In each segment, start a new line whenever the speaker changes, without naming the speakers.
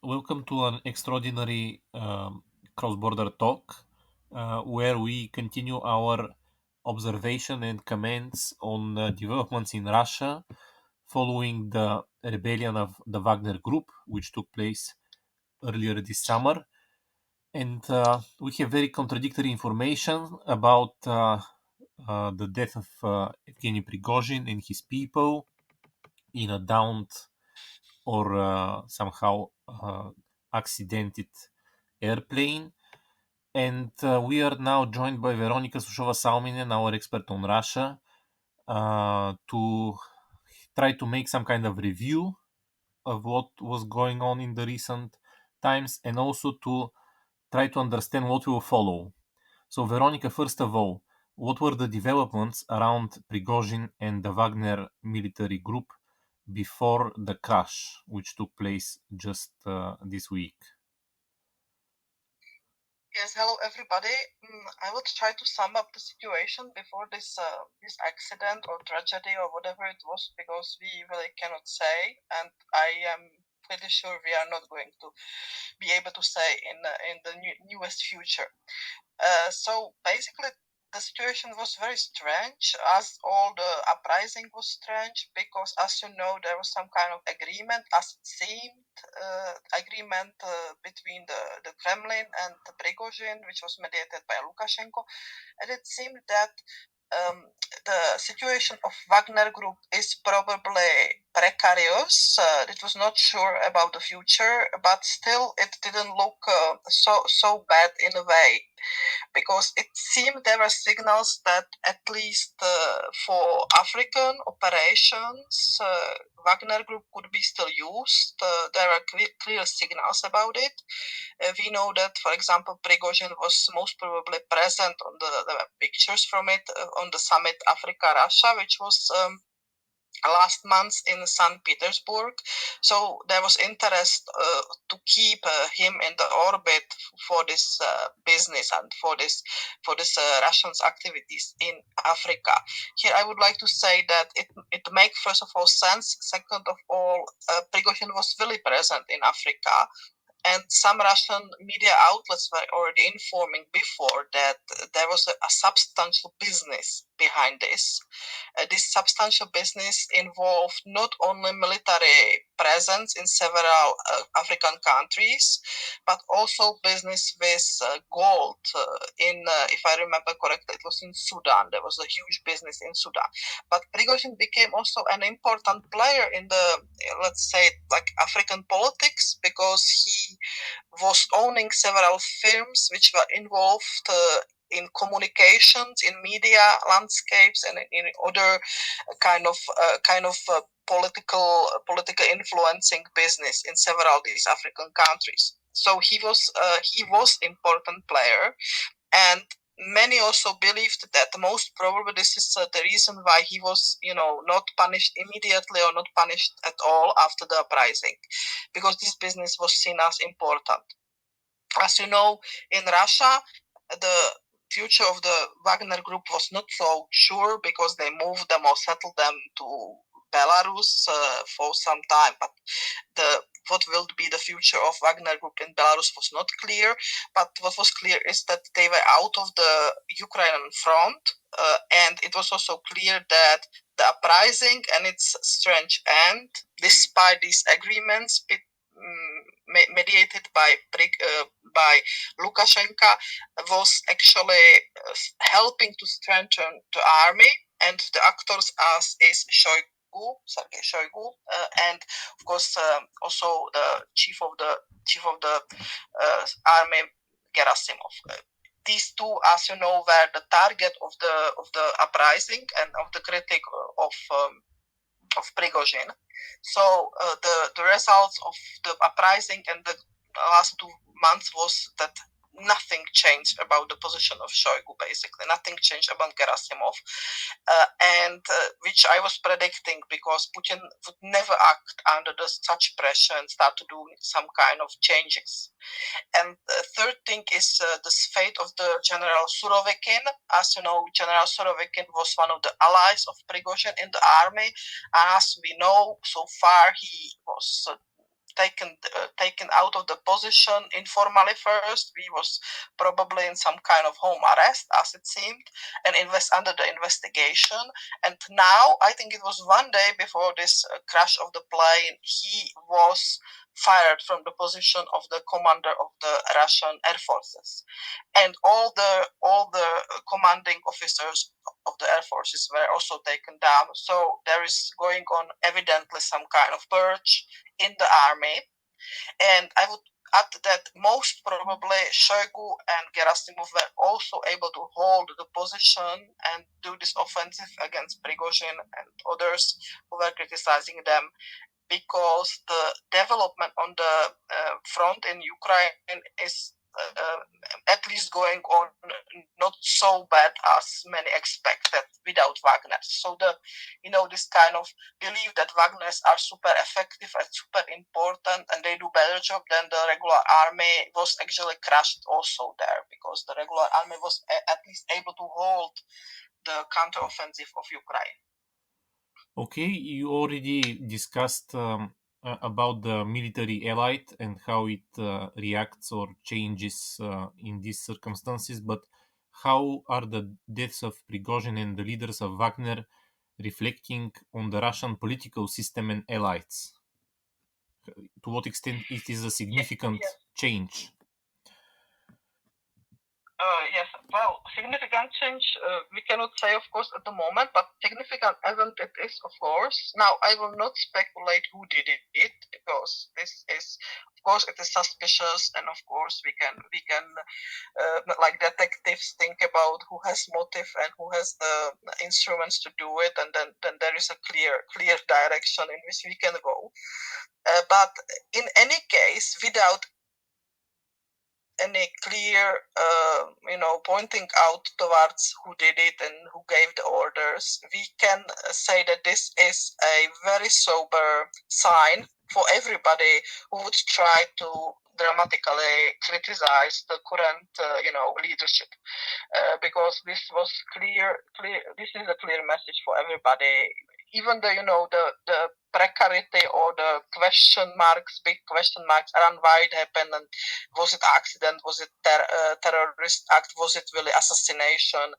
Welcome to an extraordinary cross-border talk where we continue our observation and comments on developments in Russia following the rebellion of the Wagner Group, which took place earlier this summer. And we have very contradictory information about the death of Evgeny Prigozhin and his people in a downed or somehow accidented airplane. And we are now joined by Veronika Susova-Salminen, our expert on Russia, to try to make some kind of review of what was going on in the recent times and also to try to understand what will follow. So, Veronika, first of all, what were the developments around Prigozhin and the Wagner military group before the crash, which took place just this week?
Yes, hello everybody. I will try to sum up the situation before this accident or tragedy or whatever it was, because we really cannot say, and I am pretty sure we are not going to be able to say in the newest future. So basically, the situation was very strange, as all the uprising was strange, because as you know, there was some kind of agreement, as it seemed, agreement between the Kremlin and the Prigozhin, which was mediated by Lukashenko, and it seemed that the situation of Wagner Group is probably precarious. It was not sure about the future, but still it didn't look so bad in a way, because it seemed there were signals that at least for African operations, Wagner Group could be still used. There are clear signals about it. We know that, for example, Prigozhin was most probably present on the pictures from it on the summit Africa-Russia, which was last month in St. Petersburg. So there was interest to keep him in the orbit for this business and for this Russians activities in Africa. Here I would like to say that it makes first of all sense. Second of all, Prigozhin was really present in Africa. And some Russian media outlets were already informing before that there was a substantial business behind this. This substantial business involved not only military presence in several African countries, but also business with gold. If I remember correctly, it was in Sudan. There was a huge business in Sudan. But Prigozhin became also an important player in the, let's say, like African politics, because he was owning several firms which were involved in communications, in media landscapes, and in other kind of political influencing business in several of these African countries. So he was important player, and many also believed that most probably this is the reason why he was, not punished immediately or not punished at all after the uprising, because this business was seen as important. As you know, in Russia, the future of the Wagner Group was not so sure, because they moved them or settled them to Belarus for some time. But what will be the future of Wagner Group in Belarus was not clear. But what was clear is that they were out of the Ukrainian front, and it was also clear that the uprising and its strange end, despite these agreements mediated by Lukashenko, was actually helping to strengthen the army, and the actors as is Sergei Shoigu, and of course also the chief of the army, Gerasimov. These two, as you know, were the target of the uprising and of the critic of Prigozhin. So the results of the uprising in the last 2 months was that nothing changed about the position of Shoigu, basically. Nothing changed about Gerasimov, and which I was predicting, because Putin would never act under such pressure and start to do some kind of changes. And the third thing is the fate of the General Surovikin. As you know, General Surovikin was one of the allies of Prigozhin in the army. As we know, so far he was taken out of the position informally first. He was probably in some kind of home arrest, as it seemed, and under the investigation. And now, I think it was one day before this crash of the plane, he was fired from the position of the commander of the Russian air forces, and all the commanding officers of the air forces were also taken down. So there is going on evidently some kind of purge in the army. And I would add that most probably Shoigu and Gerasimov were also able to hold the position and do this offensive against Prigozhin and others who were criticizing them, because the development on the front in Ukraine is at least going on not so bad as many expected without Wagner. So this kind of belief that Wagners are super effective and super important and they do better job than the regular army was actually crushed also there, because the regular army was at least able to hold the counteroffensive of Ukraine.
Okay, you already discussed about the military elite and how it reacts or changes in these circumstances, but how are the deaths of Prigozhin and the leaders of Wagner reflecting on the Russian political system and elites? To what extent it is a significant change?
Yes, well, significant change we cannot say, of course, at the moment, but significant event it is, of course. Now, I will not speculate who did it, because this is, of course, it is suspicious, and of course, we can like detectives think about who has motive and who has the instruments to do it, and then there is a clear direction in which we can go. But in any case, without any clear, pointing out towards who did it and who gave the orders, we can say that this is a very sober sign for everybody who would try to dramatically criticize the current, leadership, because this was clear. This is a clear message for everybody. Even the precarity or the big question marks around why it happened, and was it accident, was it terrorist act, was it really assassination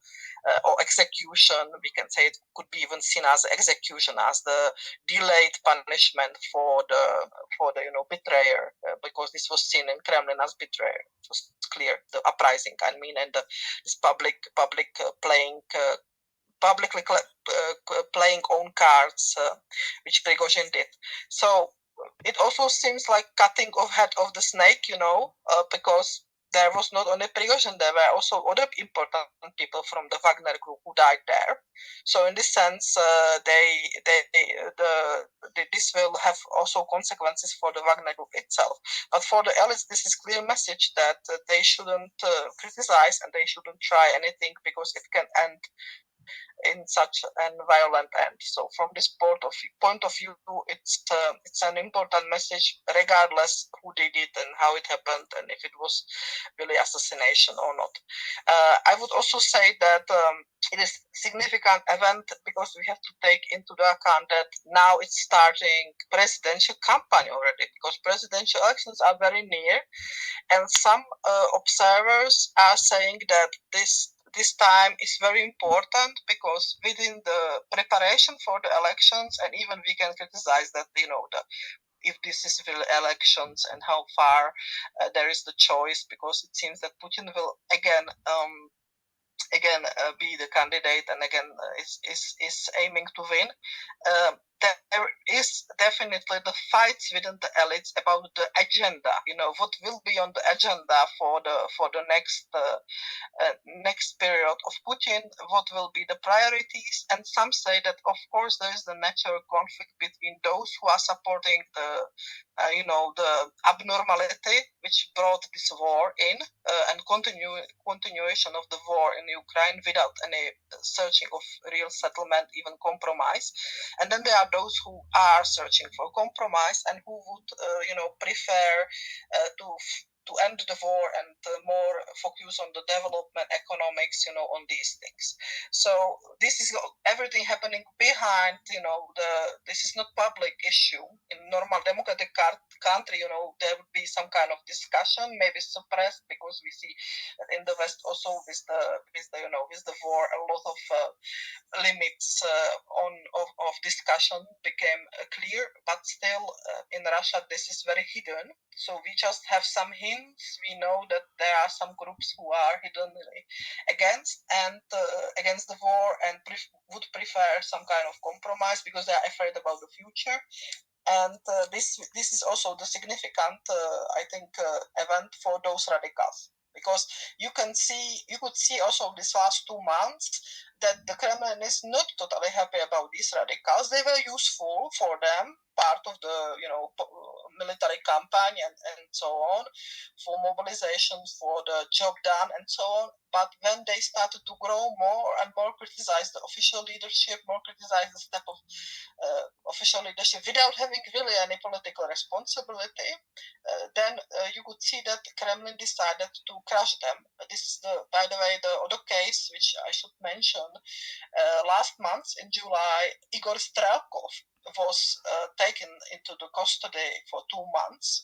or execution? We can say it could be even seen as execution, as the delayed punishment for the betrayer, because this was seen in Kremlin as betrayer. It was clear, the uprising, I mean, and this public publicly playing own cards, which Prigozhin did. So it also seems like cutting off head of the snake, because there was not only Prigozhin, there were also other important people from the Wagner Group who died there. So in this sense, this will have also consequences for the Wagner Group itself. But for the elites, this is clear message that they shouldn't criticize and they shouldn't try anything, because it can end in such a violent end. So from this point of view, it's an important message, regardless who did it and how it happened, and if it was really assassination or not. I would also say that it is significant event, because we have to take into the account that now it's starting presidential campaign already, because presidential elections are very near, and some observers are saying that this time is very important, because within the preparation for the elections, and even we can criticize that, if this is real elections and how far there is the choice, because it seems that Putin will again be the candidate, and again is aiming to win. There is definitely the fights within the elites about the agenda. What will be on the agenda for the next period of Putin, what will be the priorities. And some say that, of course, there is the natural conflict between those who are supporting the abnormality which brought this war in, and continuation of the war in Ukraine without any searching of real settlement, even compromise. And then there are those who are searching for compromise and who would prefer to to end the war and more focus on the development economics, on these things. So this is everything happening behind, this is not public issue. In normal democratic country, there would be some kind of discussion, maybe suppressed, because we see that in the West also with the war, a lot of limits of discussion became clear, but still in Russia this is very hidden. So we just have some hints. We know that there are some groups who are hiddenly against the war and would prefer some kind of compromise because they are afraid about the future. And this is also the significant, I think, event for those radicals, because you could see also these last 2 months that the Kremlin is not totally happy about these radicals. They were useful for them, part of the military campaign and so on, for mobilization, for the job done and so on. But when they started to grow more and more, criticize the official leadership, more criticize the step of official leadership without having really any political responsibility, then you could see that Kremlin decided to crush them. This is, by the way, the other case which I should mention. Last month in July, Igor Strelkov was taken into the custody for 2 months.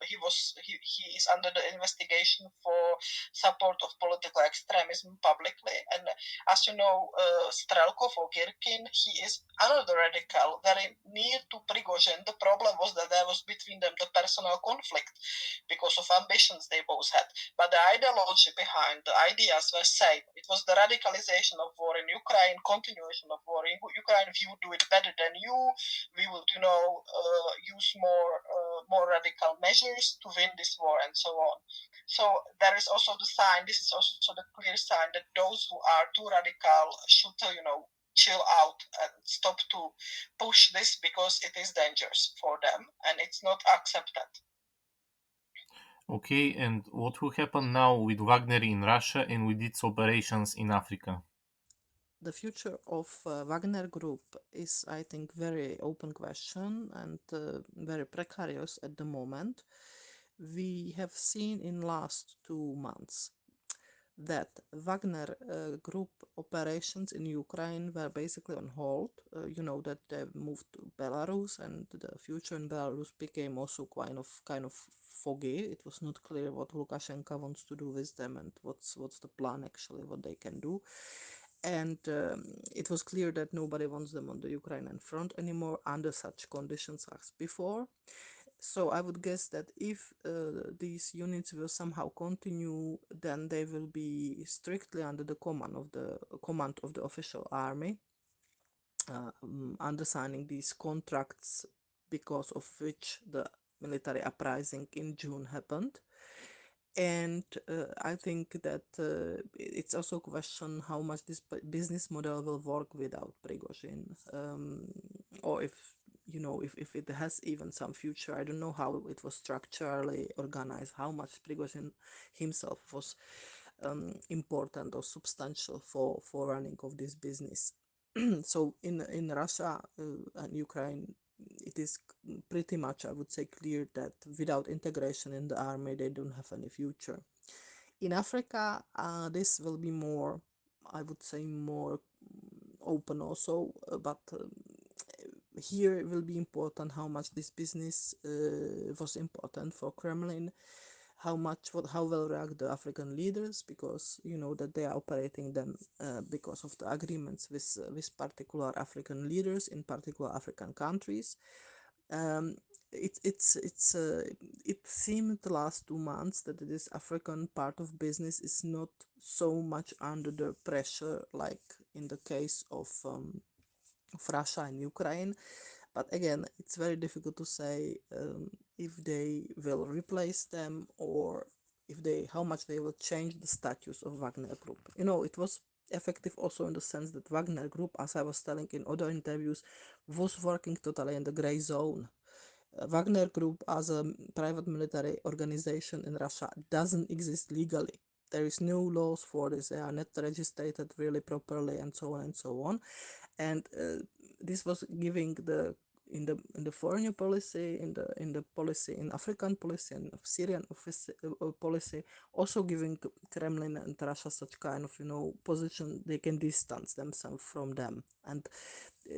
He is under the investigation for support of political extremism publicly. And as you know, Strelkov or Girkin, he is another radical, very near to Prigozhin. The problem was that there was between them the personal conflict because of ambitions they both had. But the ideology behind the ideas were same. It was the radicalization of war in Ukraine, continuation of war in Ukraine. If you would do it better than you, we would, use more radical measures to win this war and so on. So there is also the sign. This is also the clear sign that those who are too radical should, chill out and stop to push this because it is dangerous for them and it's not accepted.
Okay, and what will happen now with Wagner in Russia and with its operations in Africa?
The future of Wagner Group is, I think, very open question and very precarious at the moment. We have seen in last 2 months that Wagner Group operations in Ukraine were basically on hold. You know that they moved to Belarus, and the future in Belarus became also kind of foggy. It was not clear what Lukashenko wants to do with them and what's the plan actually, what they can do. And it was clear that nobody wants them on the Ukrainian front anymore under such conditions as before. So I would guess that if these units will somehow continue, then they will be strictly under the command of the official army, undersigning these contracts because of which the military uprising in June happened. And I think that it's also a question how much this business model will work without Prigozhin, or if it has even some future. I don't know how it was structurally organized, how much Prigozhin himself was important or substantial for running of this business. So in Russia and Ukraine, it is pretty much, I would say, clear that without integration in the army, they don't have any future. In Africa, this will be more, I would say, more open also, but here it will be important how much this business was important for Kremlin, how will react the African leaders, because you know that they are operating them because of the agreements with particular African leaders in particular African countries. Um, it seemed the last 2 months that this African part of business is not so much under the pressure like in the case of Russia and Ukraine. But again, it's very difficult to say if they will replace them or how much they will change the status of Wagner Group. You know, it was effective also in the sense that Wagner Group, as I was telling in other interviews, was working totally in the gray zone. Wagner Group as a private military organization in Russia doesn't exist legally. There is no laws for this. They are not registered really properly, and so on and so on. And this was giving the in the foreign policy, in the policy, in African policy and Syrian policy, also giving Kremlin and Russia such kind of, you know, position, they can distance themselves from them. And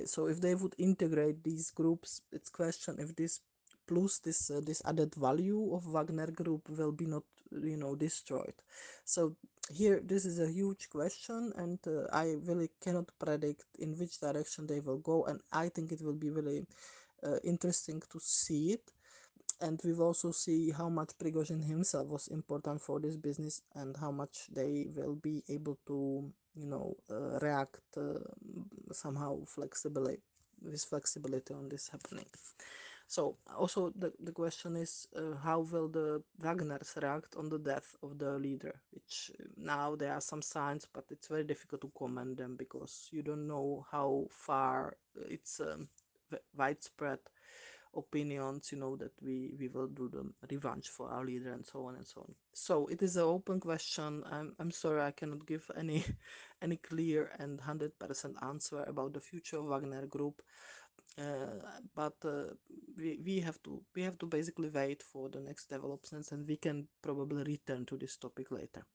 so if they would integrate these groups, it's question if this plus this added value of Wagner Group will be not, you know, destroyed. So here this is a huge question, and I really cannot predict in which direction they will go, and I think it will be really interesting to see it. And we've also see how much Prigozhin himself was important for this business, and how much they will be able to, you know, react somehow flexibly, with flexibility on this happening. So also the question is, how will the Wagners react on the death of the leader, which now there are some signs, but it's very difficult to comment them because you don't know how far it's widespread opinions, you know, that we will do the revenge for our leader and so on and so on. So it is an open question. I'm sorry I cannot give any any clear and 100% answer about the future of Wagner Group. But we have to basically wait for the next developments, and we can probably return to this topic later.